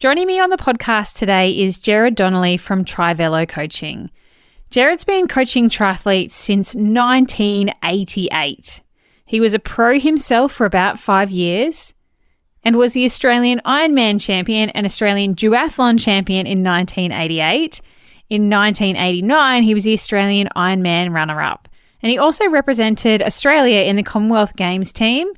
Joining me on the podcast today is Gerard Donnelly from Trivelo Coaching. Gerard's been coaching triathletes since 1988. He was a pro himself for about 5 years and was the Australian Ironman champion and Australian duathlon champion in 1988. In 1989, he was the Australian Ironman runner-up. And he also represented Australia in the Commonwealth Games team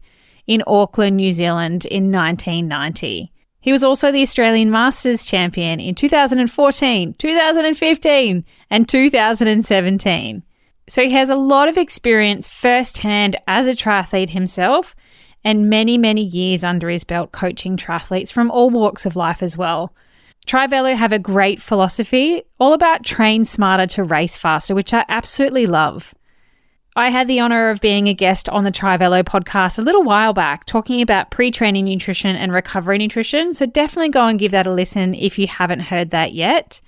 in Auckland, New Zealand in 1990. He was also the Australian Masters champion in 2014, 2015 and 2017. So he has a lot of experience firsthand as a triathlete himself and many, many years under his belt coaching triathletes from all walks of life as well. Trivelo have a great philosophy all about train smarter to race faster, which I absolutely love. I had the honour of being a guest on the Trivelo podcast a little while back talking about pre-training nutrition and recovery nutrition, so definitely go and give that a listen if you haven't heard that yet.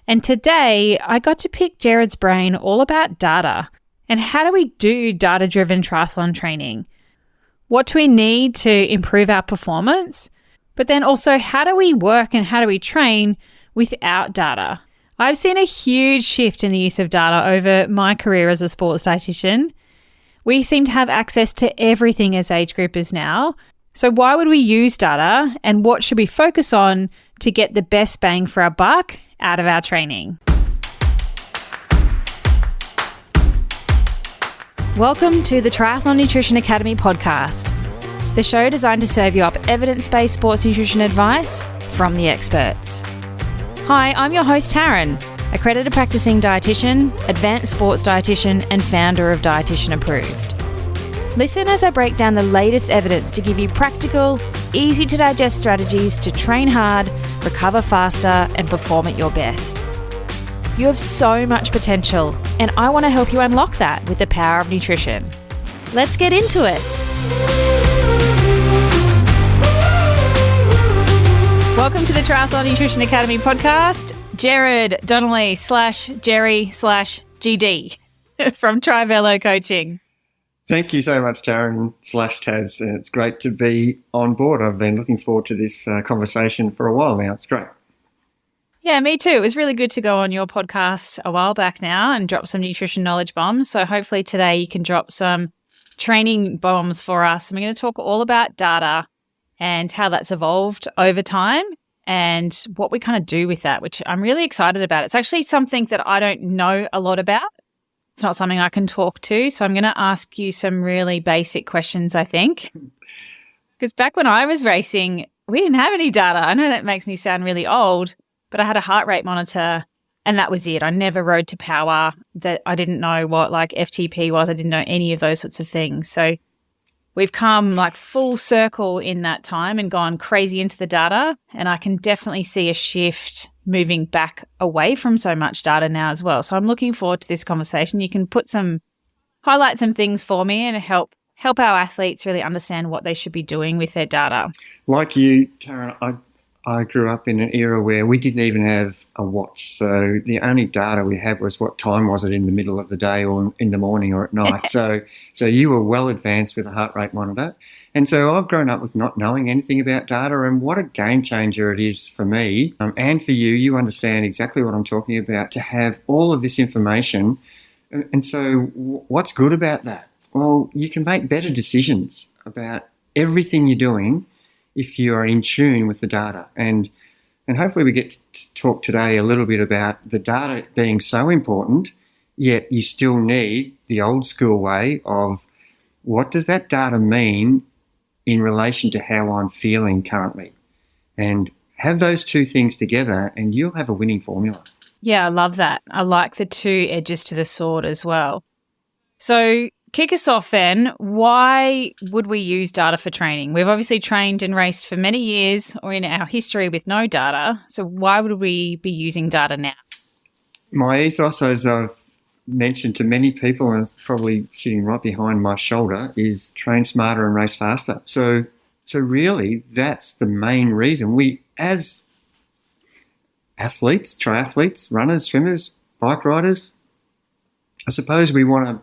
And today I got to pick Gerard's brain all about data and how do we do data-driven triathlon training? What do we need to improve our performance? But then also how do we work and how do we train without data? I've seen a huge shift in the use of data over my career as a sports dietitian. We seem to have access to everything as age groupers now. So why would we use data and what should we focus on to get the best bang for our buck out of our training? Welcome to the Triathlon Nutrition Academy podcast, the show designed to serve you up evidence-based sports nutrition advice from the experts. Hi, I'm your host Taryn, accredited practicing dietitian, advanced sports dietitian and founder of Dietitian Approved. Listen as I break down the latest evidence to give you practical, easy to digest strategies to train hard, recover faster and perform at your best. You have so much potential and I want to help you unlock that with the power of nutrition. Let's get into it. Welcome to the Triathlon Nutrition Academy podcast. Gerard Donnelly /Jerry/GD from Trivelo Coaching. Thank you so much, Taryn /Taz. It's great to be on board. I've been looking forward to this conversation for a while now. It's great. Yeah, me too. It was really good to go on your podcast a while back now and drop some nutrition knowledge bombs. So hopefully today you can drop some training bombs for us. And we're going to talk all about data and how that's evolved over time and what we kind of do with that, which I'm really excited about. It's actually something that I don't know a lot about. It's not something I can talk to. So I'm going to ask you some really basic questions, I think. Because back when I was racing, we didn't have any data. I know that makes me sound really old, but I had a heart rate monitor and that was it. I never rode to power. That I didn't know what like FTP was. I didn't know any of those sorts of things. So we've come like full circle in that time and gone crazy into the data. And I can definitely see a shift moving back away from so much data now as well. So I'm looking forward to this conversation. You can highlight some things for me and help our athletes really understand what they should be doing with their data. Like you, Taryn, I grew up in an era where we didn't even have a watch. So the only data we had was what time was it in the middle of the day or in the morning or at night. So you were well advanced with a heart rate monitor. And so I've grown up with not knowing anything about data, and what a game changer it is for me and for you. You understand exactly what I'm talking about, to have all of this information. And so what's good about that? Well, you can make better decisions about everything you're doing if you are in tune with the data. And hopefully we get to talk today a little bit about the data being so important, yet you still need the old school way of what does that data mean in relation to how I'm feeling currently. And have those two things together and you'll have a winning formula. Yeah, I love that. I like the two edges to the sword as well. So kick us off then. Why would we use data for training? We've obviously trained and raced for many years or in our history with no data. So why would we be using data now? My ethos, as I've mentioned to many people, and it's probably sitting right behind my shoulder, is train smarter and race faster. So really that's the main reason. We, as athletes, triathletes, runners, swimmers, bike riders, I suppose we want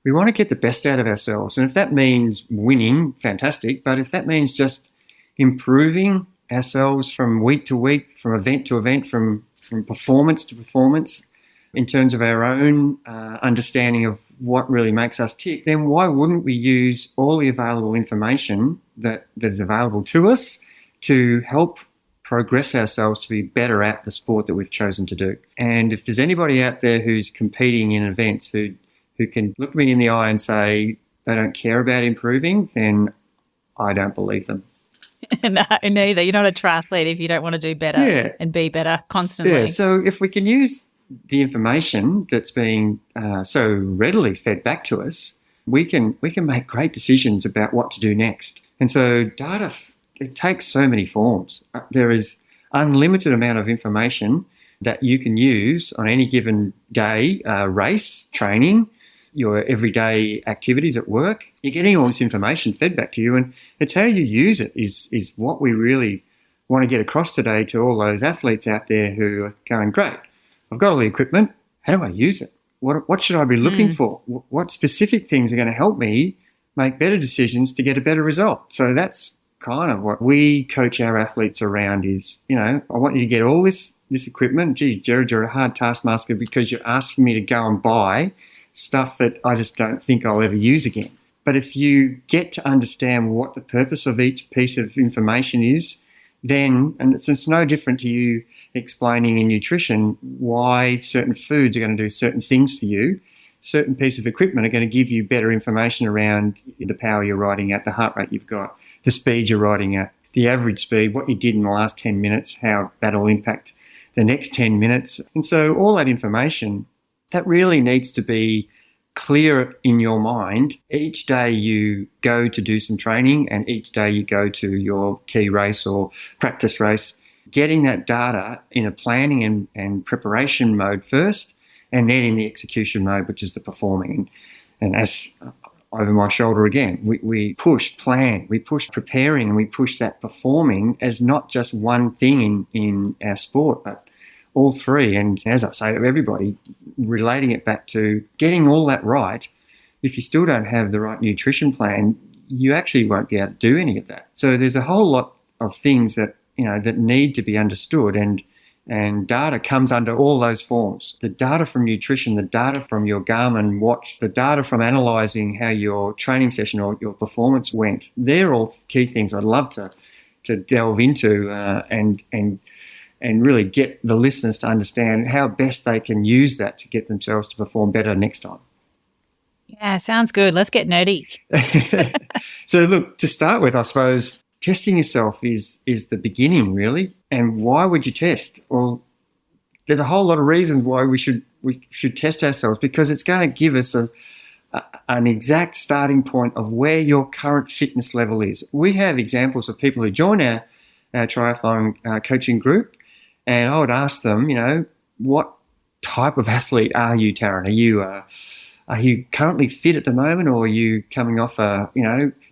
to get the best out of ourselves. And if that means winning, fantastic. But if that means just improving ourselves from week to week, from event to event, from performance to performance in terms of our own understanding of what really makes us tick, then why wouldn't we use all the available information that is available to us to help progress ourselves to be better at the sport that we've chosen to do? And if there's anybody out there who's competing in events who can look me in the eye and say they don't care about improving, then I don't believe them. No, neither. You're not a triathlete if you don't want to do better and be better constantly. Yeah, so if we can use the information that's being so readily fed back to us, we can make great decisions about what to do next. And so data, it takes so many forms. There is unlimited amount of information that you can use on any given day, race, training, your everyday activities at work. You're getting all this information fed back to you, and it's how you use it is what we really want to get across today to all those athletes out there who are going, great, I've got all the equipment. How do I use it? What should I be looking for? What specific things are going to help me make better decisions to get a better result? So that's kind of what we coach our athletes around is, I want you to get all this equipment. Geez, Gerard, you're a hard taskmaster because you're asking me to go and buy stuff that I just don't think I'll ever use again. But if you get to understand what the purpose of each piece of information is, then, and it's no different to you explaining in nutrition why certain foods are going to do certain things for you, certain pieces of equipment are going to give you better information around the power you're riding at, the heart rate you've got, the speed you're riding at, the average speed, what you did in the last 10 minutes, how that'll impact the next 10 minutes. And so all that information, that really needs to be clear in your mind each day you go to do some training and each day you go to your key race or practice race, getting that data in a planning and preparation mode first, and then in the execution mode, which is the performing. And as over my shoulder again, we push plan, we push preparing, and we push that performing as not just one thing in our sport, but all three. And as I say to everybody, relating it back to getting all that right, if you still don't have the right nutrition plan, you actually won't be able to do any of that. So there's a whole lot of things that, that need to be understood, and data comes under all those forms. The data from nutrition, the data from your Garmin watch, the data from analysing how your training session or your performance went. They're all key things I'd love to delve into and really get the listeners to understand how best they can use that to get themselves to perform better next time. Yeah, sounds good. Let's get nerdy. So look, to start with, I suppose testing yourself is the beginning, really. And why would you test? Well, there's a whole lot of reasons why we should test ourselves, because it's going to give us an exact starting point of where your current fitness level is. We have examples of people who join our triathlon coaching group, and I would ask them, what type of athlete are you, Taryn? Are you currently fit at the moment, or are you coming off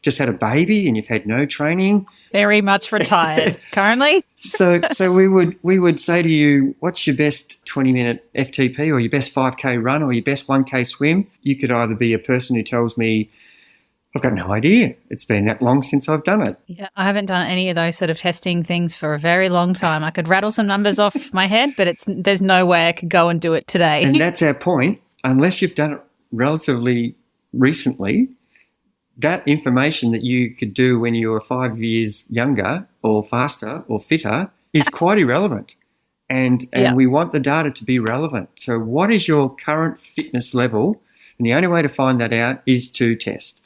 just had a baby and you've had no training? Very much retired currently. So we would say to you, what's your best 20-minute FTP, or your best 5K run, or your best 1K swim? You could either be a person who tells me, I've got no idea. It's been that long since I've done it. Yeah, I haven't done any of those sort of testing things for a very long time. I could rattle some numbers off my head, but there's no way I could go and do it today. And that's our point. Unless you've done it relatively recently, that information that you could do when you were 5 years younger or faster or fitter is quite irrelevant. And we want the data to be relevant. So what is your current fitness level? And the only way to find that out is to test.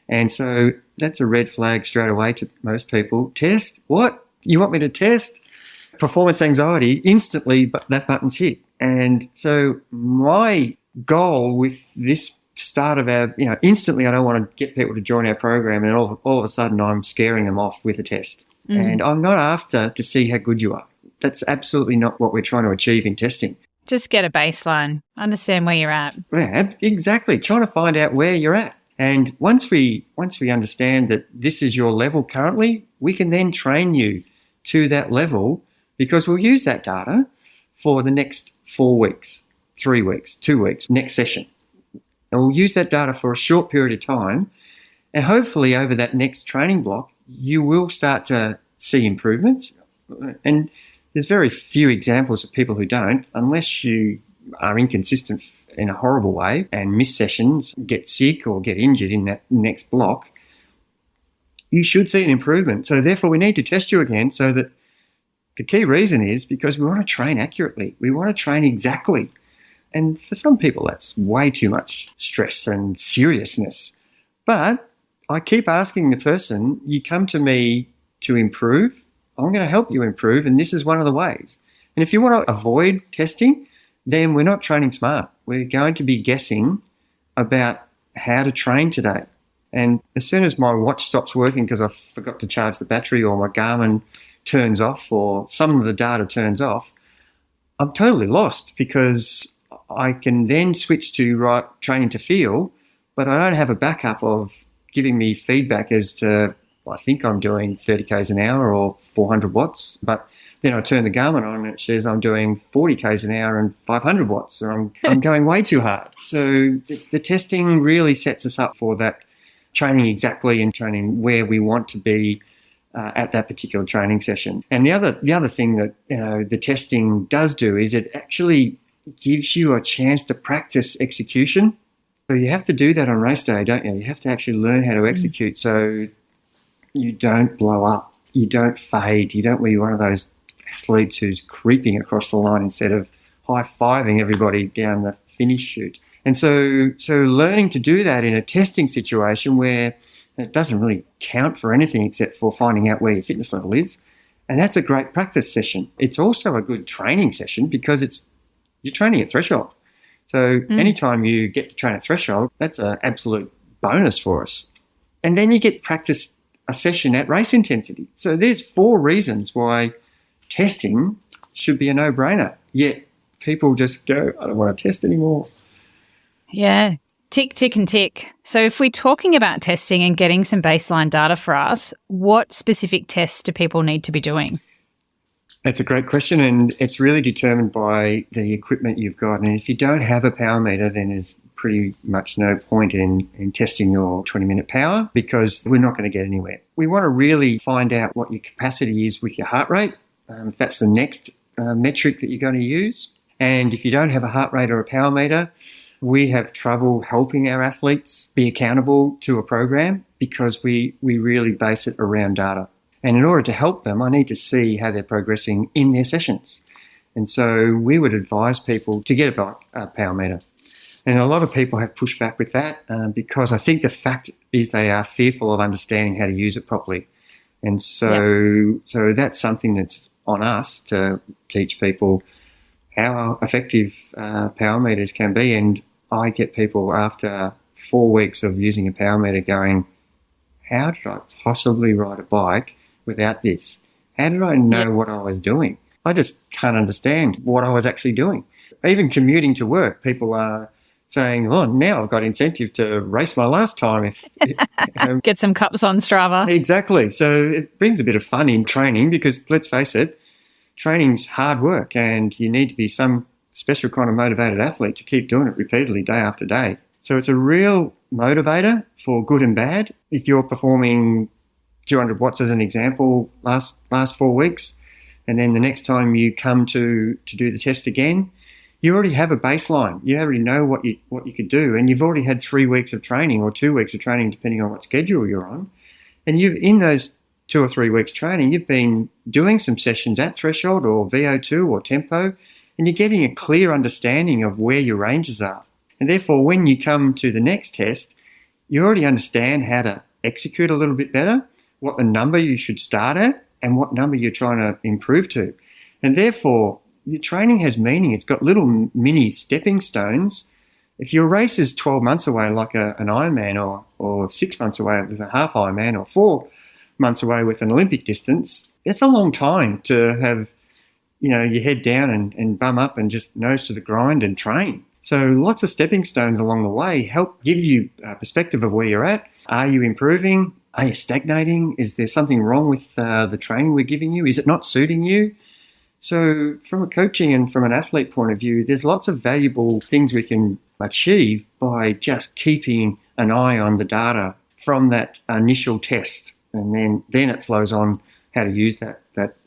And so that's a red flag straight away to most people. Test? What? You want me to test? Performance anxiety, instantly, but that button's hit. And so my goal with this start of our, instantly I don't want to get people to join our program and all of a sudden I'm scaring them off with a test. And I'm not after to see how good you are. That's absolutely not what we're trying to achieve in testing. Just get a baseline, understand where you're at. Yeah, exactly. Trying to find out where you're at. And once we understand that this is your level currently, we can then train you to that level, because we'll use that data for the next 4 weeks, 3 weeks, 2 weeks, next session. And we'll use that data for a short period of time, and hopefully over that next training block, you will start to see improvements. And there's very few examples of people who don't, unless you are inconsistent in a horrible way and miss sessions, get sick or get injured in that next block. You should see an improvement. So therefore we need to test you again, so that the key reason is because we want to train accurately. We want to train exactly. And for some people, that's way too much stress and seriousness. But I keep asking the person, you come to me to improve, I'm going to help you improve, and this is one of the ways. And if you want to avoid testing, then we're not training smart. We're going to be guessing about how to train today. And as soon as my watch stops working because I forgot to charge the battery, or my Garmin turns off, or some of the data turns off, I'm totally lost, because I can then switch to training to feel, but I don't have a backup of giving me feedback as to, I think I'm doing 30 Ks an hour or 400 watts, but then I turn the Garmin on and it says I'm doing 40 Ks an hour and 500 watts, or I'm going way too hard. So the testing really sets us up for that training exactly, and training where we want to be at that particular training session. And the other thing that the testing does do is it actually gives you a chance to practice execution. So you have to do that on race day, don't you? You have to actually learn how to execute, so you don't blow up, you don't fade, you don't be one of those athletes who's creeping across the line instead of high-fiving everybody down the finish chute. And so learning to do that in a testing situation where it doesn't really count for anything except for finding out where your fitness level is, and that's a great practice session. It's also a good training session because you're training at threshold. So anytime you get to train at threshold, that's an absolute bonus for us. And then you get practice a session at race intensity. So there's 4 reasons why testing should be a no-brainer. Yet people just go, I don't want to test anymore. Yeah. Tick, tick, and tick. So if we're talking about testing and getting some baseline data for us, what specific tests do people need to be doing? That's a great question, and it's really determined by the equipment you've got. And if you don't have a power meter, then there's pretty much no point in testing your 20-minute power, because we're not going to get anywhere. We want to really find out what your capacity is with your heart rate. If that's the next metric that you're going to use. And if you don't have a heart rate or a power meter, we have trouble helping our athletes be accountable to a program, because we really base it around data. And in order to help them, I need to see how they're progressing in their sessions. And so we would advise people to get a power meter. And a lot of people have pushed back with that because I think the fact is they are fearful of understanding how to use it properly. And so that's something that's on us to teach people how effective power meters can be. And I get people after 4 weeks of using a power meter going, how did I possibly ride a bike without this? How did I know what I was doing? I just can't understand what I was actually doing. Even commuting to work, people are saying, oh, now I've got incentive to race my last time. Get some cups on Strava. Exactly. So it brings a bit of fun in training, because let's face it, training's hard work, and you need to be some special kind of motivated athlete to keep doing it repeatedly day after day. So it's a real motivator for good and bad. If you're performing 200 watts as an example last 4 weeks, and then the next time you come to do the test again, you already have a baseline. You already know what you could do, and you've already had 3 weeks of training or 2 weeks of training, depending on what schedule you're on. And you've, in those 2 or 3 weeks training, you've been doing some sessions at threshold or VO2 or tempo, and you're getting a clear understanding of where your ranges are. And therefore, when you come to the next test, you already understand how to execute a little bit better, what the number you should start at, and what number you're trying to improve to. And therefore, your training has meaning. It's got little mini stepping stones. If your race is 12 months away, like an Ironman, or 6 months away with a half Ironman, or 4 months away with an Olympic distance, that's a long time to have, your head down and bum up and just nose to the grind and train. So lots of stepping stones along the way help give you a perspective of where you're at. Are you improving? Are you stagnating? Is there something wrong with the training we're giving you? Is it not suiting you? So from a coaching and from an athlete point of view, there's lots of valuable things we can achieve by just keeping an eye on the data from that initial test. And then it flows on how to use that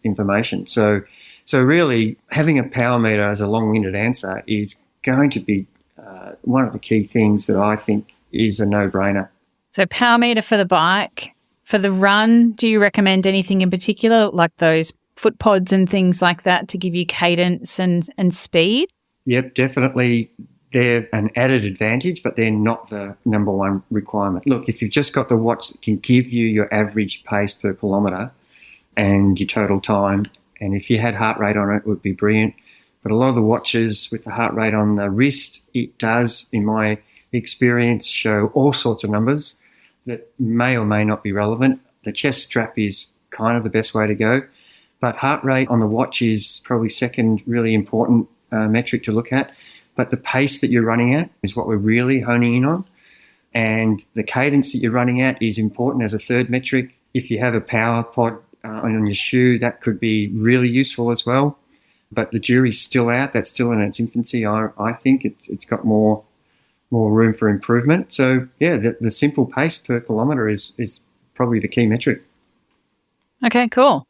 information. So really, having a power meter as a long-winded answer is going to be one of the key things that I think is a no-brainer. So power meter for the bike. For the run, do you recommend anything in particular, like those foot pods and things like that to give you cadence and speed? Yep, definitely. They're an added advantage, but they're not the number one requirement. Look, if you've just got the watch that can give you your average pace per kilometre and your total time, and if you had heart rate on it, it would be brilliant. But a lot of the watches with the heart rate on the wrist, it does, in my experience, show all sorts of numbers that may or may not be relevant. The chest strap is kind of the best way to go, but heart rate on the watch is probably second really important metric to look at. But the pace that you're running at is what we're really honing in on. And the cadence that you're running at is important as a third metric. If you have a power pod on your shoe, that could be really useful as well. But the jury's still out. That's still in its infancy. I think it's got more room for improvement. So, yeah, the simple pace per kilometre is probably the key metric. Okay, cool.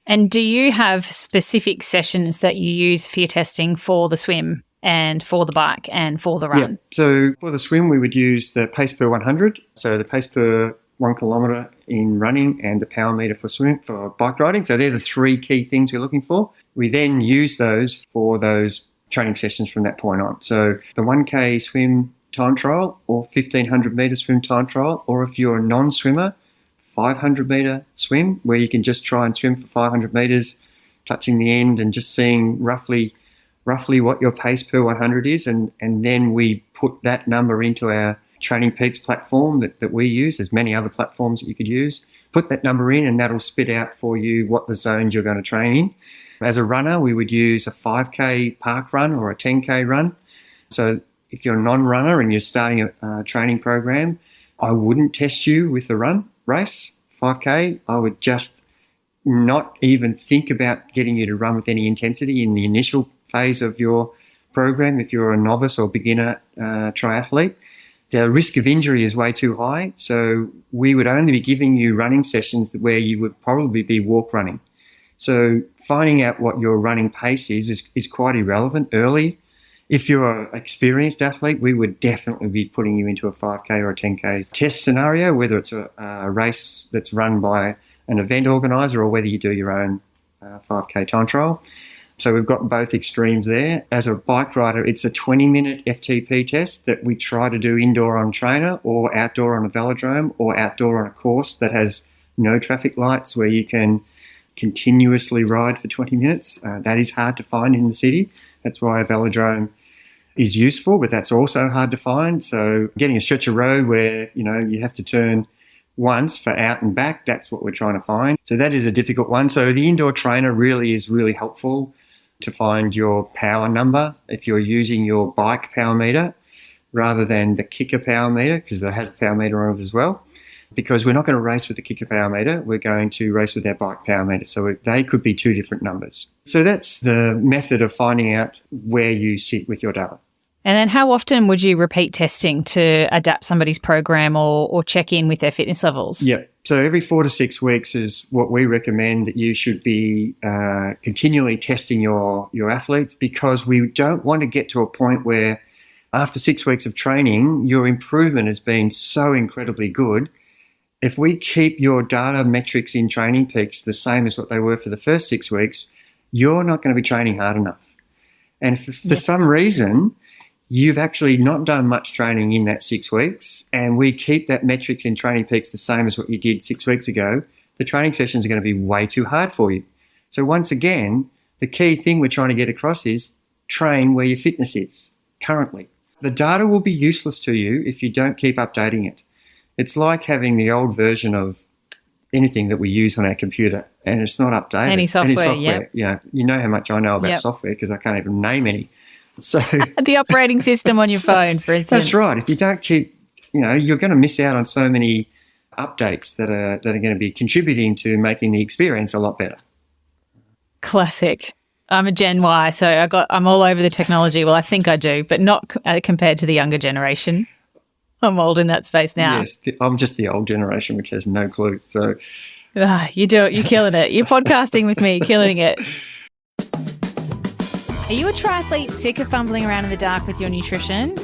And do you have specific sessions that you use for your testing for the swim and for the bike and for the run? Yeah. So for the swim, we would use the pace per 100, so the pace per 1 kilometre in running and the power meter for bike riding. So they're the three key things we're looking for. We then use those for those training sessions from that point on. So the 1K swim time trial or 1,500 metre swim time trial, or if you're a non-swimmer, 500 metre swim, where you can just try and swim for 500 metres, touching the end and just seeing roughly what your pace per 100 is, and then we put that number into our Training Peaks platform that we use. There's many other platforms that you could use. Put that number in and that'll spit out for you what the zones you're going to train in. As a runner, we would use a 5K park run or a 10K run. So if you're a non-runner and you're starting a training program, I wouldn't test you with a race, 5K. I would just not even think about getting you to run with any intensity in the initial phase of your program if you're a novice or beginner triathlete. The risk of injury is way too high, so we would only be giving you running sessions where you would probably be walk running. So finding out what your running pace is quite irrelevant early. If you're an experienced athlete, we would definitely be putting you into a 5K or a 10K test scenario, whether it's a race that's run by an event organiser or whether you do your own 5K time trial. So we've got both extremes there. As a bike rider, it's a 20-minute FTP test that we try to do indoor on trainer or outdoor on a velodrome or outdoor on a course that has no traffic lights where you can continuously ride for 20 minutes. That is hard to find in the city. That's why a velodrome is useful, but that's also hard to find. So getting a stretch of road where, you have to turn once for out and back, that's what we're trying to find. So that is a difficult one. So the indoor trainer really is really helpful to find your power number if you're using your bike power meter rather than the kicker power meter, because it has a power meter on it as well. Because we're not going to race with the kicker power meter, we're going to race with our bike power meter. So they could be two different numbers. So that's the method of finding out where you sit with your data. And then how often would you repeat testing to adapt somebody's program or check in with their fitness levels? Yeah. So every 4 to 6 weeks is what we recommend that you should be continually testing your athletes, because we don't want to get to a point where after 6 weeks of training, your improvement has been so incredibly good. If we keep your data metrics in Training Peaks the same as what they were for the first 6 weeks, you're not going to be training hard enough. And if for some reason you've actually not done much training in that 6 weeks, and we keep that metrics in Training Peaks the same as what you did 6 weeks ago, the training sessions are going to be way too hard for you. So once again, the key thing we're trying to get across is train where your fitness is currently. The data will be useless to you if you don't keep updating it. It's like having the old version of anything that we use on our computer and it's not updated. Any software. Yeah. You know how much I know about software because I can't even name any. So the operating system on your phone, for instance. That's right. If you don't keep, you're going to miss out on so many updates that are going to be contributing to making the experience a lot better. Classic. I'm a Gen Y, so I'm all over the technology. Well, I think I do, but not compared to the younger generation. I'm old in that space now. Yes, I'm just the old generation, which has no clue. So, You do it. You're killing it. You're podcasting with me, killing it. Are you a triathlete sick of fumbling around in the dark with your nutrition?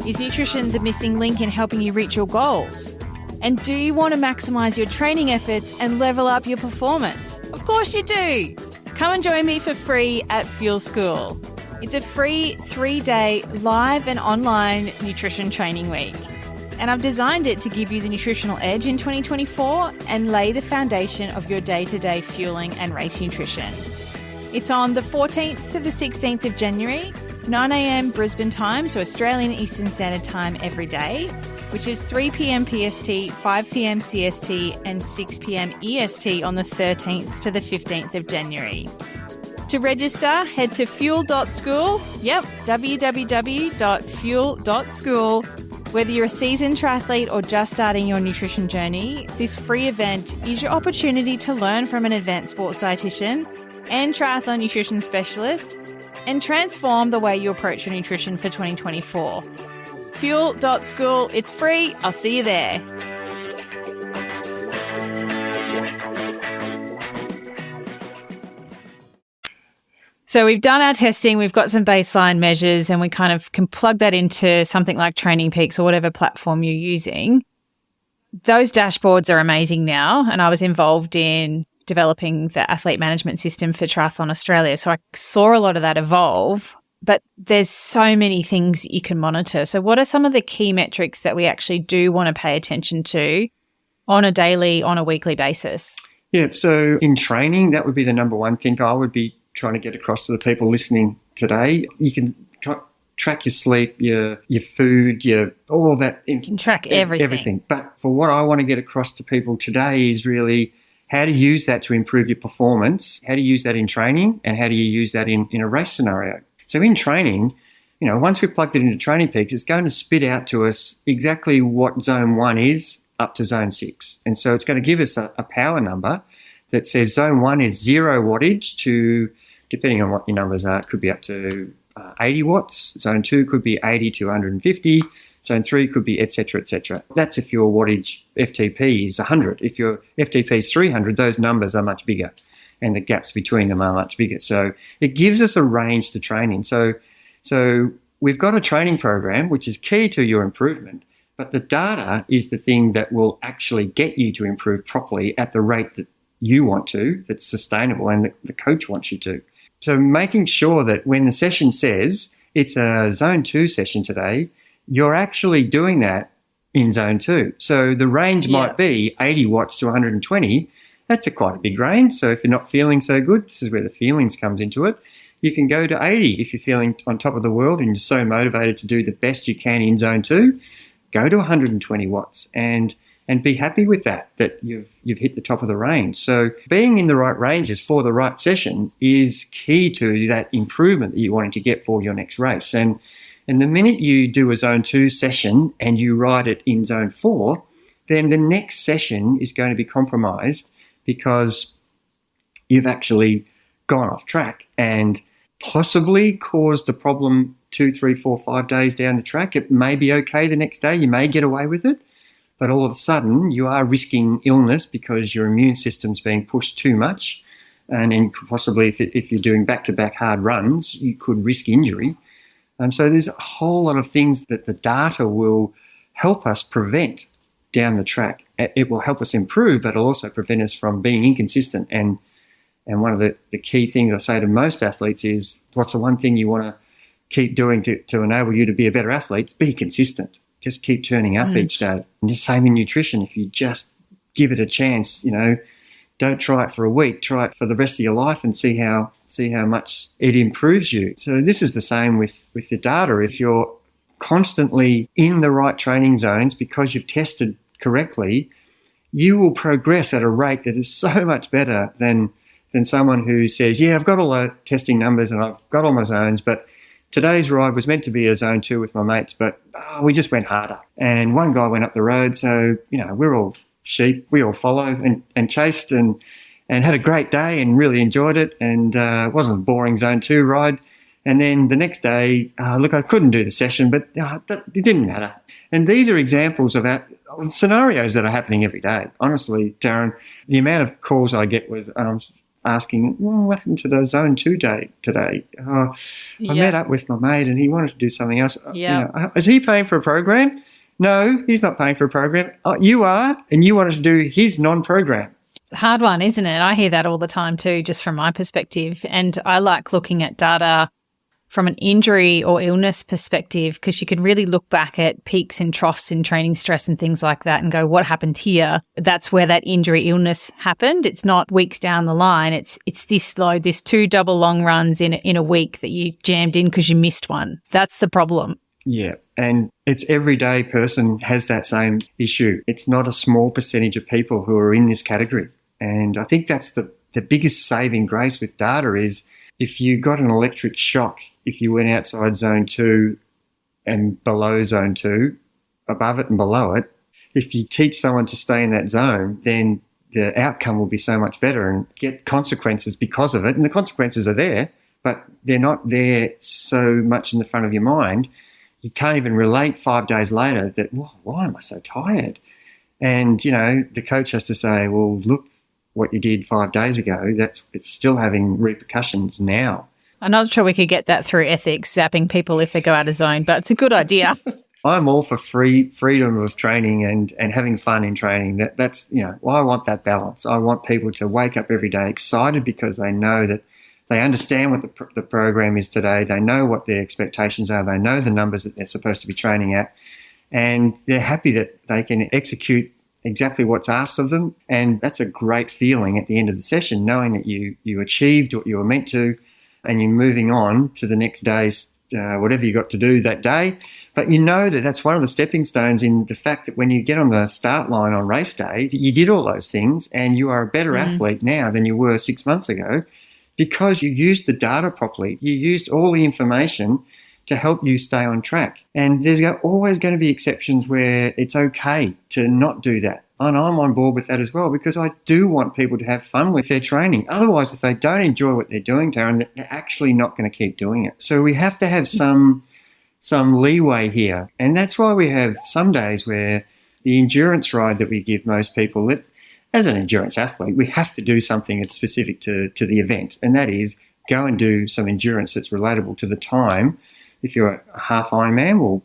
Is nutrition the missing link in helping you reach your goals? And do you want to maximise your training efforts and level up your performance? Of course you do. Come and join me for free at Fuel School. It's a free 3-day live and online nutrition training week. And I've designed it to give you the nutritional edge in 2024 and lay the foundation of your day-to-day fueling and race nutrition. It's on the 14th to the 16th of January, 9 a.m. Brisbane time, so Australian Eastern Standard Time every day, which is 3 p.m. PST, 5 p.m. CST and 6 p.m. EST on the 13th to the 15th of January. To register, head to fuel.school. Yep, www.fuel.school. Whether you're a seasoned triathlete or just starting your nutrition journey, this free event is your opportunity to learn from an advanced sports dietitian and triathlon nutrition specialist and transform the way you approach your nutrition for 2024. Fuel.school, it's free. I'll see you there. So we've done our testing, we've got some baseline measures, and we kind of can plug that into something like Training Peaks or whatever platform you're using. Those dashboards are amazing now, and I was involved in developing the athlete management system for Triathlon Australia. So I saw a lot of that evolve, but there's so many things that you can monitor. So what are some of the key metrics that we actually do want to pay attention to on a daily, on a weekly basis? Yeah, so in training, that would be the number one thing I would be trying to get across to the people listening today. You can track your sleep, your food, all of that. You can track everything. But for what I want to get across to people today is really how to use that to improve your performance, how to use that in training, and how do you use that in a race scenario. So in training, once we've plugged it into Training Peaks, it's going to spit out to us exactly what zone 1 is up to zone 6. And so it's going to give us a power number that says zone 1 is 0 wattage to, depending on what your numbers are, it could be up to 80 watts. Zone 2 could be 80 to 150. Zone 3 could be et cetera, et cetera. That's if your wattage FTP is 100. If your FTP is 300, those numbers are much bigger and the gaps between them are much bigger. So it gives us a range to training. So we've got a training program which is key to your improvement, but the data is the thing that will actually get you to improve properly at the rate that you want to, that's sustainable, and the coach wants you to. So making sure that when the session says it's a zone 2 session today, you're actually doing that in zone 2. So the range might be 80 watts to 120. That's quite a big range. So if you're not feeling so good, this is where the feelings comes into it. You can go to 80 if you're feeling on top of the world and you're so motivated to do the best you can in zone 2. Go to 120 watts and be happy with that you've hit the top of the range. So being in the right ranges for the right session is key to that improvement that you're wanting to get for your next race. And the minute you do a zone 2 session and you ride it in zone 4, then the next session is going to be compromised because you've actually gone off track and possibly caused a problem 2, 3, 4, 5 days down the track. It may be okay the next day. You may get away with it. But all of a sudden, you are risking illness because your immune system's being pushed too much. And then possibly if you're doing back-to-back hard runs, you could risk injury. So there's a whole lot of things that the data will help us prevent down the track. It will help us improve, but it'll also prevent us from being inconsistent. And one of the key things I say to most athletes is, what's the one thing you want to keep doing to enable you to be a better athlete? Be consistent. Just keep turning up each day. And the same in nutrition. If you just give it a chance, don't try it for a week. Try it for the rest of your life and see how much it improves you. So this is the same with the data. If you're constantly in the right training zones because you've tested correctly, you will progress at a rate that is so much better than someone who says, yeah, I've got all the testing numbers and I've got all my zones, but today's ride was meant to be a zone 2 with my mates, but we just went harder. And one guy went up the road, so, we're all sheep. We all followed and chased and had a great day and really enjoyed it. And it wasn't a boring zone 2 ride. And then the next day, look, I couldn't do the session, but it didn't matter. And these are examples of scenarios that are happening every day. Honestly, Darren, the amount of calls I get was asking, what happened to the Zone 2 day today? I met up with my mate and he wanted to do something else. Is he paying for a program? No, he's not paying for a program. You are, and you wanted to do his non-program. Hard one, isn't it? I hear that all the time too, just from my perspective. And I like looking at data from an injury or illness perspective, because you can really look back at peaks and troughs in training stress and things like that and go, what happened here? That's where that injury illness happened. It's not weeks down the line. It's this load, this 2 double long runs in a week that you jammed in because you missed one. That's the problem. Yeah. And it's everyday person has that same issue. It's not a small percentage of people who are in this category. And I think that's the biggest saving grace with data is if you got an electric shock, if you went outside Zone 2 and below Zone 2, above it and below it, if you teach someone to stay in that zone, then the outcome will be so much better and get consequences because of it. And the consequences are there, but they're not there so much in the front of your mind. You can't even relate 5 days later that, why am I so tired? And, the coach has to say, well, look what you did 5 days ago, it's still having repercussions now. I'm not sure we could get that through ethics, zapping people if they go out of zone, but it's a good idea. I'm all for freedom of training and having fun in training. That's I want that balance. I want people to wake up every day excited because they know that they understand what the program is today. They know what their expectations are. They know the numbers that they're supposed to be training at. And they're happy that they can execute exactly what's asked of them. And that's a great feeling at the end of the session, knowing that you achieved what you were meant to and you're moving on to the next day's whatever you got to do that day. But that's one of the stepping stones in the fact that when you get on the start line on race day, you did all those things and you are a better athlete now than you were 6 months ago because you used the data properly. You used all the information to help you stay on track. And there's always going to be exceptions where it's okay to not do that. And I'm on board with that as well because I do want people to have fun with their training. Otherwise, if they don't enjoy what they're doing, Darren, they're actually not going to keep doing it. So we have to have some leeway here. And that's why we have some days where the endurance ride that we give most people, as an endurance athlete, we have to do something that's specific to the event. And that is go and do some endurance that's relatable to the time. If you're a half Ironman, well,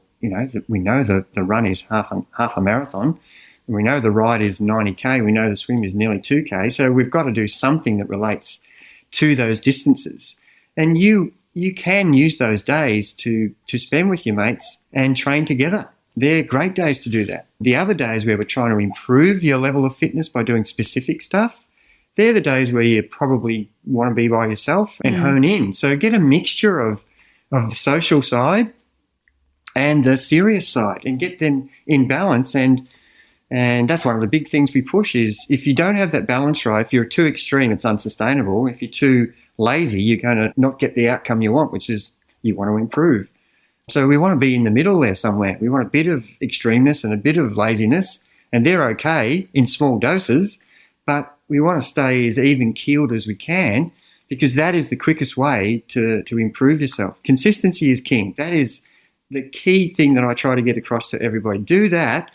we know the run is half a marathon. And we know the ride is 90K. We know the swim is nearly 2K. So we've got to do something that relates to those distances. And you can use those days to spend with your mates and train together. They're great days to do that. The other days where we're trying to improve your level of fitness by doing specific stuff, they're the days where you probably want to be by yourself and hone in. So get a mixture of the social side and the serious side and get them in balance. And that's one of the big things we push is if you don't have that balance right, if you're too extreme, it's unsustainable. If you're too lazy, you're going to not get the outcome you want, which is you want to improve. So we want to be in the middle there somewhere. We want a bit of extremeness and a bit of laziness, and they're okay in small doses, but we want to stay as even-keeled as we can because that is the quickest way to improve yourself. Consistency is king. That is the key thing that I try to get across to everybody. Do that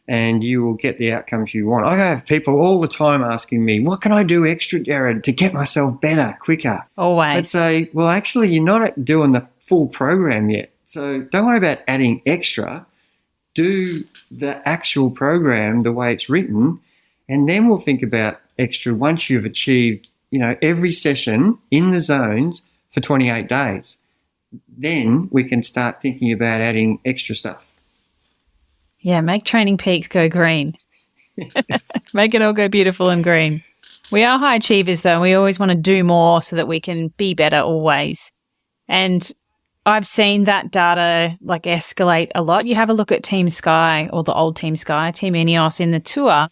and you will get the outcomes you want. I have people all the time asking me, what can I do extra, Jared, to get myself better, quicker? Always. I'd say, well, actually, you're not doing the full program yet. So don't worry about adding extra. Do the actual program the way it's written, and then we'll think about extra once you've achieved, every session in the zones for 28 days. Then we can start thinking about adding extra stuff. Yeah, make Training Peaks go green. Make it all go beautiful and green. We are high achievers, though. We always want to do more so that we can be better always. And I've seen that data escalate a lot. You have a look at Team Sky or the old Team Sky, Team Ineos in the tour.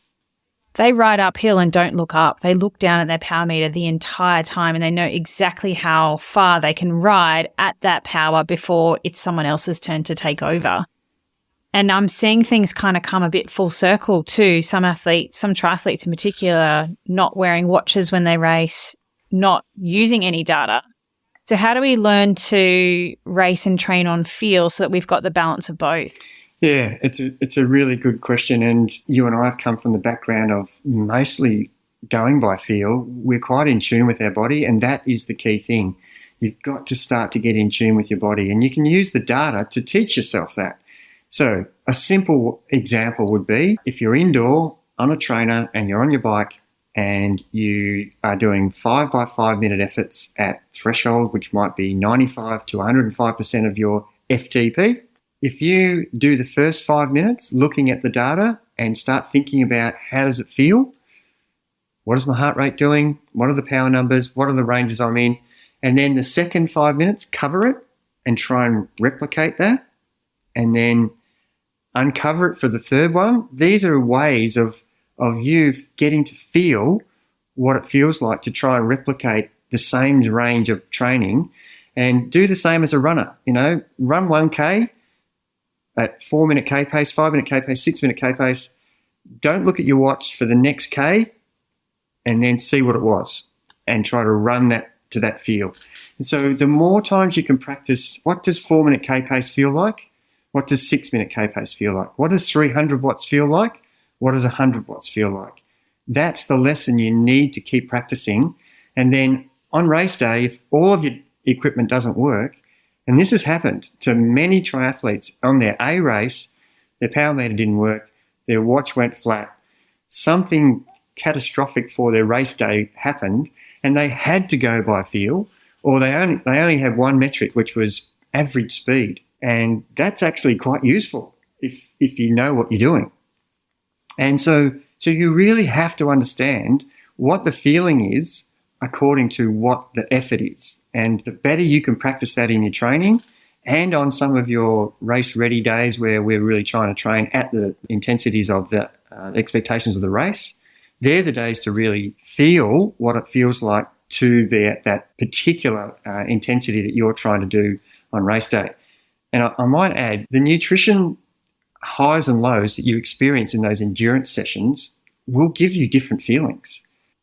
They ride uphill and don't look up. They look down at their power meter the entire time and they know exactly how far they can ride at that power before it's someone else's turn to take over. And I'm seeing things kind of come a bit full circle too. Some athletes, some triathletes in particular, not wearing watches when they race, not using any data. So how do we learn to race and train on feel so that we've got the balance of both? Yeah, it's a really good question. And you and I have come from the background of mostly going by feel. We're quite in tune with our body, and that is the key thing. You've got to start to get in tune with your body, and you can use the data to teach yourself that. So a simple example would be if you're indoor on a trainer and you're on your bike and you are doing 5 by 5 minute efforts at threshold, which might be 95 to 105% of your FTP. If you do the first 5 minutes looking at the data and start thinking about how does it feel, what is my heart rate doing, what are the power numbers, what are the ranges I'm in, and then the second 5 minutes cover it and try and replicate that, and then uncover it for the third one. These are ways of you getting to feel what it feels like to try and replicate the same range of training, and do the same as a runner. Run 1K at 4 minute K pace, 5 minute K pace, 6 minute K pace. Don't look at your watch for the next K, and then see what it was and try to run that to that feel. And so the more times you can practice, what does 4 minute K pace feel like? What does 6 minute K pace feel like? What does 300 watts feel like? What does 100 watts feel like? That's the lesson you need to keep practicing. And then on race day, if all of your equipment doesn't work, and this has happened to many triathletes on their A race, their power meter didn't work, their watch went flat, something catastrophic for their race day happened, and they had to go by feel, or they only had one metric, which was average speed. And that's actually quite useful if you know what you're doing. And so you really have to understand what the feeling is according to what the effort is. And the better you can practice that in your training and on some of your race-ready days where we're really trying to train at the intensities of the expectations of the race, they're the days to really feel what it feels like to be at that particular intensity that you're trying to do on race day. And I might add, the nutrition highs and lows that you experience in those endurance sessions will give you different feelings,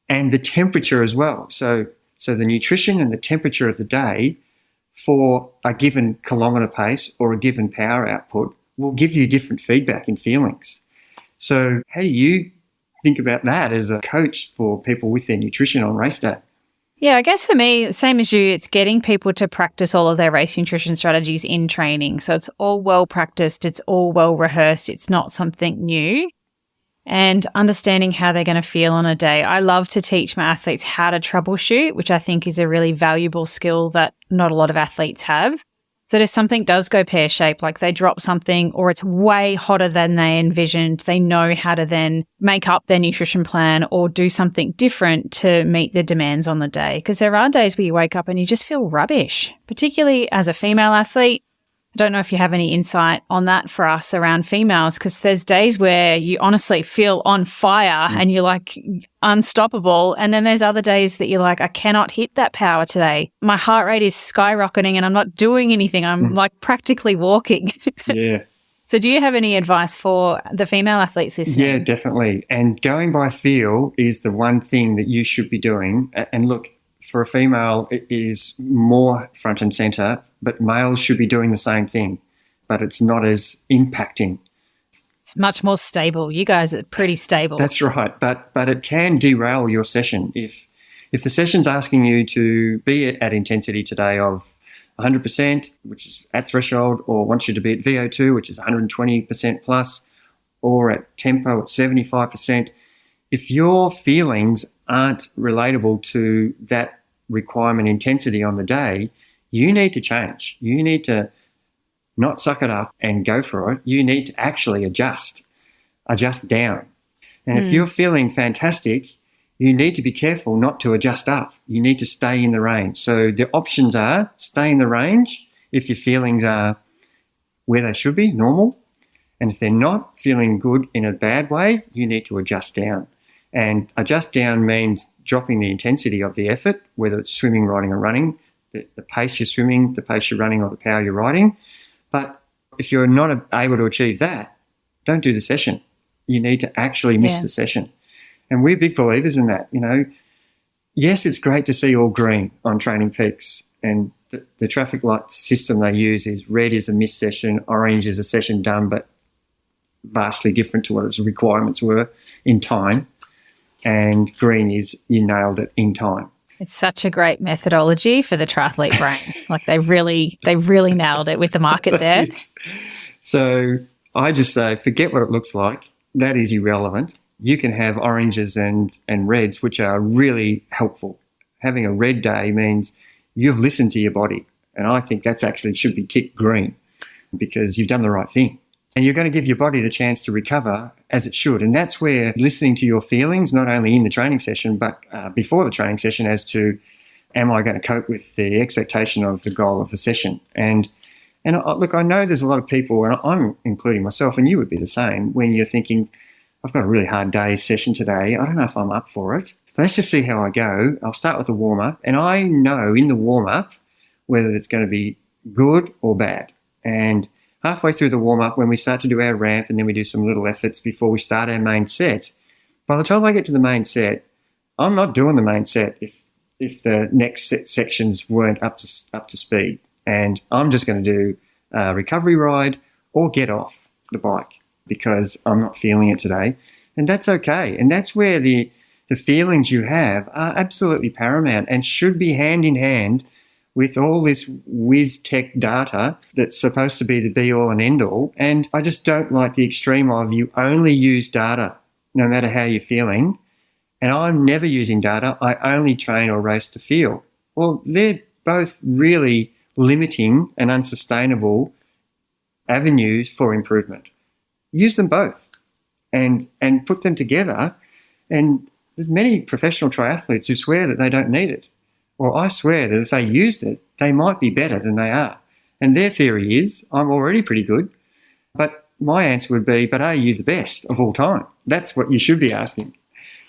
and the temperature as well. So the nutrition and the temperature of the day for a given kilometre pace or a given power output will give you different feedback and feelings. So how do you think about that as a coach for people with their nutrition on race day? Yeah, I guess for me, same as you, it's getting people to practice all of their race nutrition strategies in training. So it's all well practiced, it's all well rehearsed, it's not something new. And understanding how they're going to feel on a day. I love to teach my athletes how to troubleshoot, which I think is a really valuable skill that not a lot of athletes have. So if something does go pear-shaped, like they drop something or it's way hotter than they envisioned, they know how to then make up their nutrition plan or do something different to meet the demands on the day. Because there are days where you wake up and you just feel rubbish, particularly as a female athlete. I don't know if you have any insight on that for us around females, because there's days where you honestly feel on fire and you're like unstoppable. And then there's other days that you're like, I cannot hit that power today. My heart rate is skyrocketing and I'm not doing anything. I'm like practically walking. Yeah. So do you have any advice for the female athletes listening? Yeah, definitely. And going by feel is the one thing that you should be doing. And look, for a female, it is more front and centre, but males should be doing the same thing, but it's not as impacting. It's much more stable. You guys are pretty stable. That's right, but it can derail your session. If the session's asking you to be at intensity today of 100%, which is at threshold, or wants you to be at VO2, which is 120% plus, or at tempo at 75%, if your feelings aren't relatable to that requirement intensity on the day, you need to change. You need to not suck it up and go for it. You need to actually adjust down. And if you're feeling fantastic, you need to be careful not to adjust up. You need to stay in the range. So the options are stay in the range if your feelings are where they should be, normal. And if they're not feeling good in a bad way, you need to adjust down. And adjust down means dropping the intensity of the effort, whether it's swimming, riding or running, the pace you're swimming, the pace you're running or the power you're riding. But if you're not able to achieve that, don't do the session. You need to actually miss the session. And we're big believers in that. Yes, it's great to see all green on Training Peaks, And the traffic light system they use is red is a missed session, orange is a session done but vastly different to what its requirements were in time, and green is you nailed it in time. It's such a great methodology for the triathlete brain. Like they really nailed it with the market there. So I just say, forget what it looks like. That is irrelevant. You can have oranges and reds, which are really helpful. Having a red day means you've listened to your body. And I think that's actually should be ticked green because you've done the right thing. And you're going to give your body the chance to recover as it should. And that's where listening to your feelings, not only in the training session, but before the training session as to, am I going to cope with the expectation of the goal of the session? And look, I know there's a lot of people, and I'm including myself, and you would be the same, when you're thinking, I've got a really hard day's session today. I don't know if I'm up for it. But let's just see how I go. I'll start with the warm-up, and I know in the warm-up whether it's going to be good or bad. And halfway through the warm-up, when we start to do our ramp and then we do some little efforts before we start our main set, by the time I get to the main set, I'm not doing the main set if the next sections weren't up to speed. And I'm just going to do a recovery ride or get off the bike because I'm not feeling it today. And that's okay. And that's where the feelings you have are absolutely paramount and should be hand in hand with all this whiz tech data that's supposed to be the be-all and end-all. And I just don't like the extreme of you only use data no matter how you're feeling. And I'm never using data. I only train or race to feel. Well, they're both really limiting and unsustainable avenues for improvement. Use them both and put them together. And there's many professional triathletes who swear that they don't need it. Well, I swear that if they used it, they might be better than they are. And their theory is, I'm already pretty good. But my answer would be, but are you the best of all time? That's what you should be asking.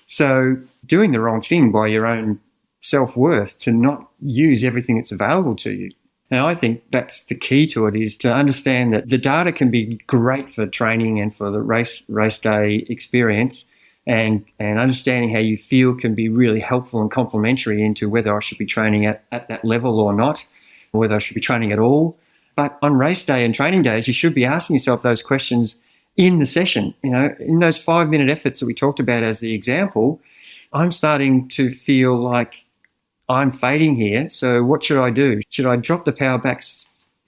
So doing the wrong thing by your own self-worth to not use everything that's available to you. And I think that's the key to it, is to understand that the data can be great for training and for the race day experience, and understanding how you feel can be really helpful and complementary into whether I should be training at that level or not, or whether I should be training at all. But on race day and training days, you should be asking yourself those questions in the session. You know, in those 5-minute efforts that we talked about as the example, I'm starting to feel like I'm fading here, so what should I do? Should I drop the power back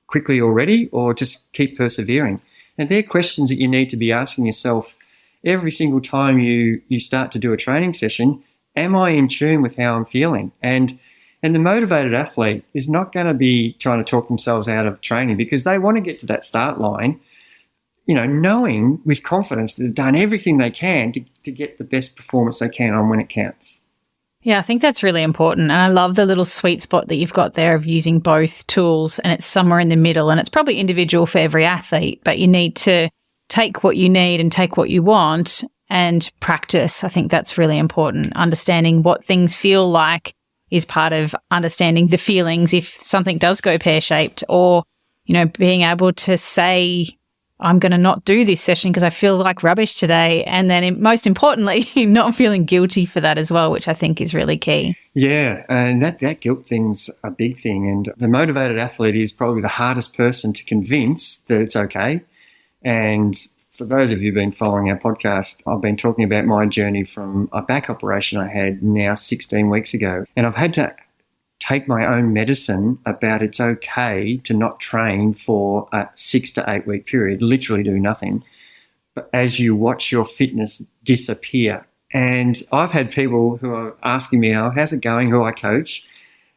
quickly already or just keep persevering? And they're questions that you need to be asking yourself every single time you start to do a training session. Am I in tune with how I'm feeling? And the motivated athlete is not going to be trying to talk themselves out of training because they want to get to that start line, you know, knowing with confidence that they've done everything they can to get the best performance they can on when it counts. Yeah, I think that's really important. And I love the little sweet spot that you've got there of using both tools, and it's somewhere in the middle, and it's probably individual for every athlete, but you need to take what you need and take what you want and practice. I think that's really important. Understanding what things feel like is part of understanding the feelings if something does go pear-shaped, or, you know, being able to say, I'm going to not do this session because I feel like rubbish today. And then most importantly, not feeling guilty for that as well, which I think is really key. Yeah, and that guilt thing's a big thing. And the motivated athlete is probably the hardest person to convince that it's okay. And for those of you who've been following our podcast, I've been talking about my journey from a back operation I had now 16 weeks ago. And I've had to take my own medicine about it's okay to not train for a 6 to 8 week period, literally do nothing, but as you watch your fitness disappear. And I've had people who are asking me, oh, how's it going, who I coach?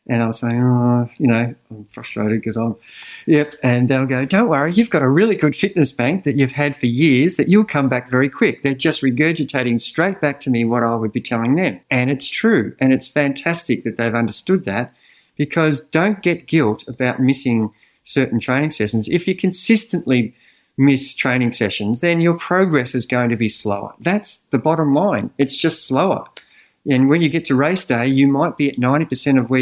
And I'll say, oh, you know, I'm frustrated because yep. And they'll go, don't worry, you've got a really good fitness bank that you've had for years that you'll come back very quick. They're just regurgitating straight back to me what I would be telling them. And it's true. And it's fantastic that they've understood that, because don't get guilt about missing certain training sessions. If you consistently miss training sessions, then your progress is going to be slower. That's the bottom line. It's just slower. And when you get to race day, you might be at 90% of where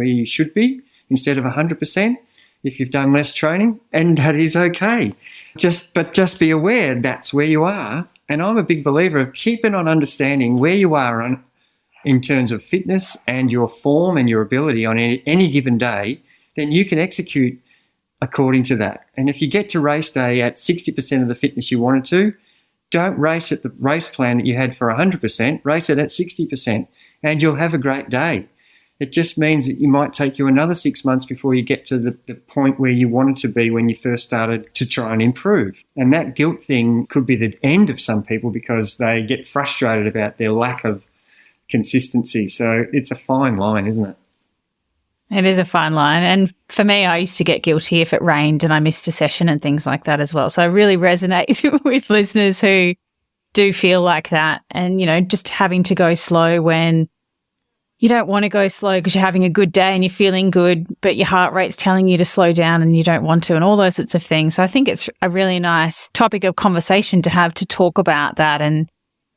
you should be instead of 100% if you've done less training, and that is okay. But just be aware that's where you are. And I'm a big believer of keeping on understanding where you are in terms of fitness and your form and your ability on any given day, then you can execute according to that. And if you get to race day at 60% of the fitness you wanted to, don't race at the race plan that you had for 100%, race it at 60%, and you'll have a great day. It just means that you might take you another 6 months before you get to the point where you wanted to be when you first started to try and improve. And that guilt thing could be the end of some people because they get frustrated about their lack of consistency. So it's a fine line, isn't it? It is a fine line. And for me, I used to get guilty if it rained and I missed a session and things like that as well. So I really resonate with listeners who do feel like that. And, you know, just having to go slow when you don't want to go slow because you're having a good day and you're feeling good, but your heart rate's telling you to slow down and you don't want to, and all those sorts of things. So I think it's a really nice topic of conversation to have, to talk about that, and,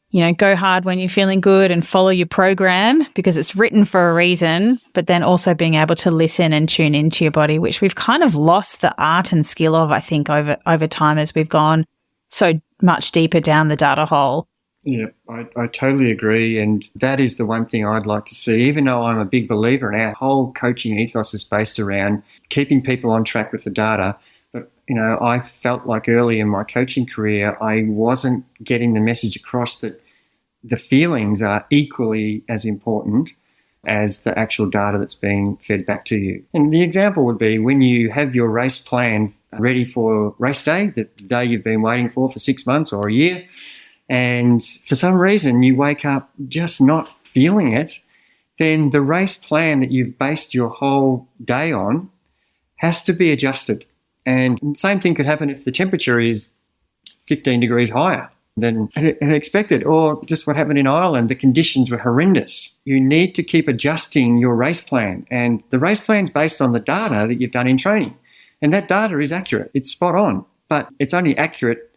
you know, go hard when you're feeling good and follow your program because it's written for a reason, but then also being able to listen and tune into your body, which we've kind of lost the art and skill of, I think, over time as we've gone so much deeper down the data hole. Yeah, I totally agree. And that is the one thing I'd like to see, even though I'm a big believer and our whole coaching ethos is based around keeping people on track with the data. But, you know, I felt like early in my coaching career, I wasn't getting the message across that the feelings are equally as important as the actual data that's being fed back to you. And the example would be when you have your race plan ready for race day, the day you've been waiting for 6 months or a year, and for some reason you wake up just not feeling it, then the race plan that you've based your whole day on has to be adjusted. And the same thing could happen if the temperature is 15 degrees higher than expected, or just what happened in Ireland, the conditions were horrendous. You need to keep adjusting your race plan, and the race plan is based on the data that you've done in training. And that data is accurate. It's spot on, but it's only accurate,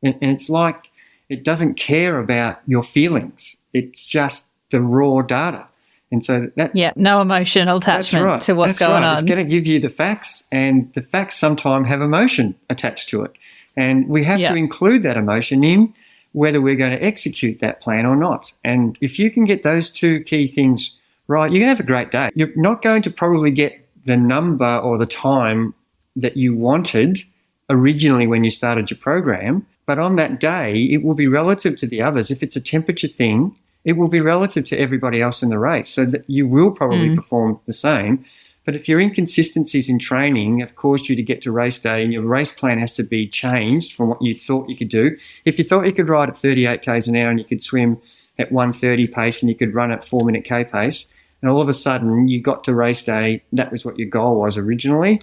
and it's like it doesn't care about your feelings. It's just the raw data. And so that... Yeah, no emotional attachment to what's going on. It's going to give you the facts, and the facts sometimes have emotion attached to it. And we have to include that emotion in whether we're going to execute that plan or not. And if you can get those two key things right, you're going to have a great day. You're not going to probably get the number or the time that you wanted originally when you started your program, but on that day, it will be relative to the others. If it's a temperature thing, it will be relative to everybody else in the race, so that you will probably perform the same. But if your inconsistencies in training have caused you to get to race day and your race plan has to be changed from what you thought you could do, if you thought you could ride at 38 k's an hour and you could swim at 1:30 pace and you could run at 4-minute K pace, and all of a sudden you got to race day, that was what your goal was originally,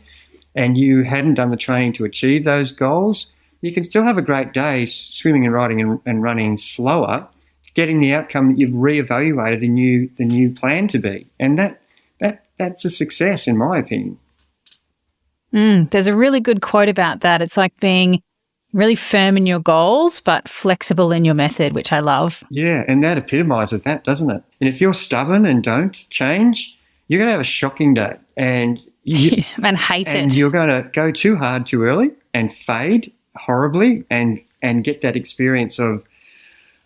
and you hadn't done the training to achieve those goals, you can still have a great day swimming and riding and running slower, getting the outcome that you've reevaluated the new plan to be. And that's a success, in my opinion. There's a really good quote about that. It's like being really firm in your goals, but flexible in your method, which I love. Yeah, and that epitomizes that, doesn't it? And if you're stubborn and don't change, you're going to have a shocking day. And and hate it. And you're going to go too hard too early and fade horribly and get that experience of,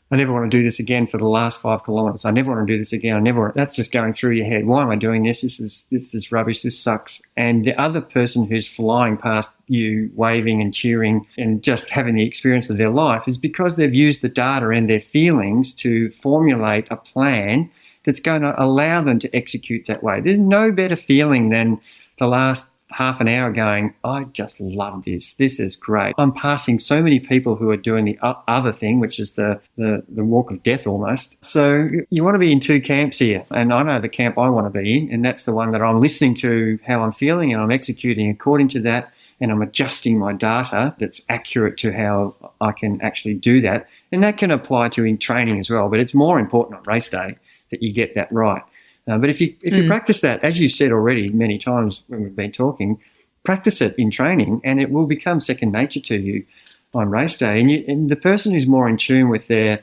I never want to do this again for the last 5 kilometres. I never want to do this again. That's just going through your head. Why am I doing this? This is rubbish. This sucks. And the other person who's flying past you, waving and cheering and just having the experience of their life is because they've used the data and their feelings to formulate a plan that's going to allow them to execute that way. There's no better feeling than the last half an hour going, I just love this. This is great. I'm passing so many people who are doing the other thing, which is the walk of death almost. So you want to be in two camps here. And I know the camp I want to be in, and that's the one that I'm listening to how I'm feeling and I'm executing according to that, and I'm adjusting my data that's accurate to how I can actually do that. And that can apply to in training as well, but it's more important on race day that you get that right. But if you practice that, as you said already many times when we've been talking, practice it in training and it will become second nature to you on race day. And the person who's more in tune with their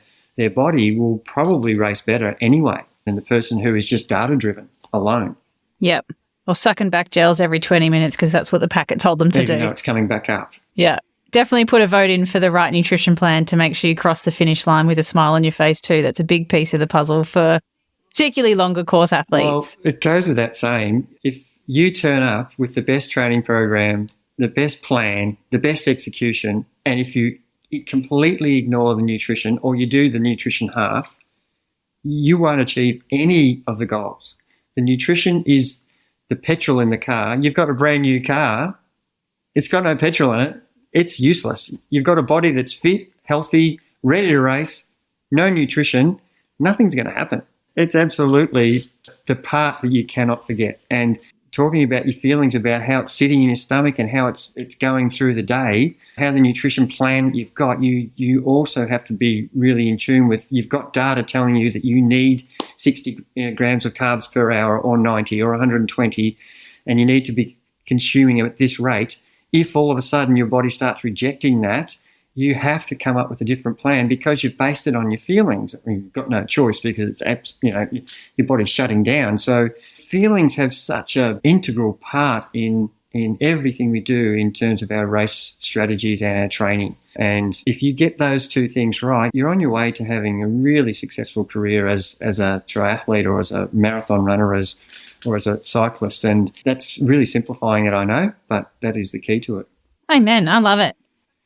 body will probably race better anyway than the person who is just data-driven alone. Yep. Or sucking back gels every 20 minutes because that's what the packet told them to do. Even though it's coming back up. Yeah. Definitely put a vote in for the right nutrition plan to make sure you cross the finish line with a smile on your face too. That's a big piece of the puzzle for particularly longer course athletes. Well, it goes without saying, if you turn up with the best training program, the best plan, the best execution, and if you completely ignore the nutrition or you do the nutrition half, you won't achieve any of the goals. The nutrition is the petrol in the car. You've got a brand new car. It's got no petrol in it. It's useless. You've got a body that's fit, healthy, ready to race, no nutrition. Nothing's going to happen. It's absolutely the part that you cannot forget. And talking about your feelings about how it's sitting in your stomach and how it's going through the day, how the nutrition plan that you've got, you also have to be really in tune with. You've got data telling you that you need 60 grams of carbs per hour or 90 or 120, and you need to be consuming them at this rate. If all of a sudden your body starts rejecting that, you have to come up with a different plan because you've based it on your feelings. I mean, you've got no choice because it's, your body's shutting down. So feelings have such an integral part in everything we do in terms of our race strategies and our training. And if you get those two things right, you're on your way to having a really successful career as a triathlete or as a marathon runner or as a cyclist. And that's really simplifying it, I know, but that is the key to it. Amen. I love it.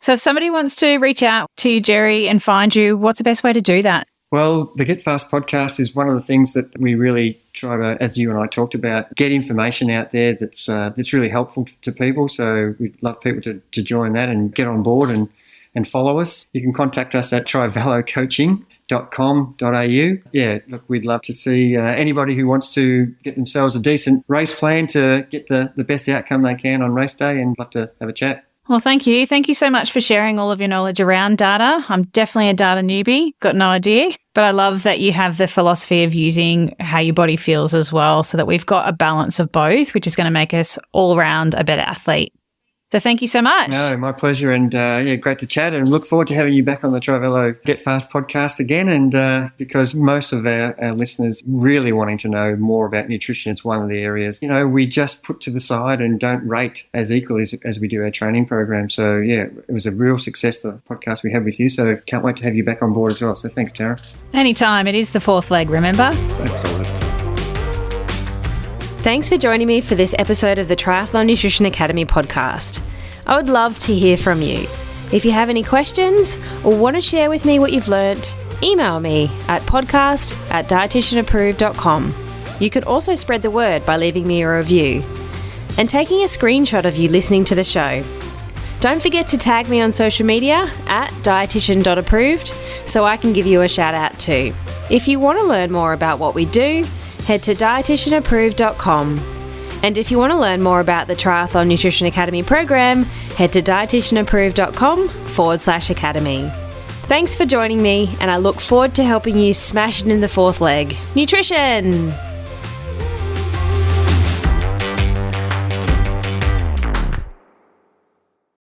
So if somebody wants to reach out to you, Jerry, and find you, what's the best way to do that? Well, the Get Fast podcast is one of the things that we really try to, as you and I talked about, get information out there that's really helpful to people. So we'd love people to join that and get on board and follow us. You can contact us at trivelocoaching.com.au. Yeah, look, we'd love to see anybody who wants to get themselves a decent race plan to get the best outcome they can on race day, and love to have a chat. Well, thank you. Thank you so much for sharing all of your knowledge around data. I'm definitely a data newbie, got no idea, but I love that you have the philosophy of using how your body feels as well, so that we've got a balance of both, which is going to make us all around a better athlete. So thank you so much. No, my pleasure. And great to chat, and look forward to having you back on the Trivelo Get Fast podcast again. And because most of our listeners really wanting to know more about nutrition, it's one of the areas, we just put to the side and don't rate as equally as we do our training program. So yeah, it was a real success, the podcast we had with you. So can't wait to have you back on board as well. So thanks, Tara. Anytime. It is the fourth leg, remember? Absolutely. Thanks for joining me for this episode of the Triathlon Nutrition Academy podcast. I would love to hear from you. If you have any questions or want to share with me what you've learnt, email me at podcast@dietitianapproved.com. You could also spread the word by leaving me a review and taking a screenshot of you listening to the show. Don't forget to tag me on social media at dietitian.approved so I can give you a shout out too. If you want to learn more about what we do, head to dietitianapproved.com. And if you want to learn more about the Triathlon Nutrition Academy program, head to dietitianapproved.com/academy. Thanks for joining me, and I look forward to helping you smash it in the fourth leg. Nutrition!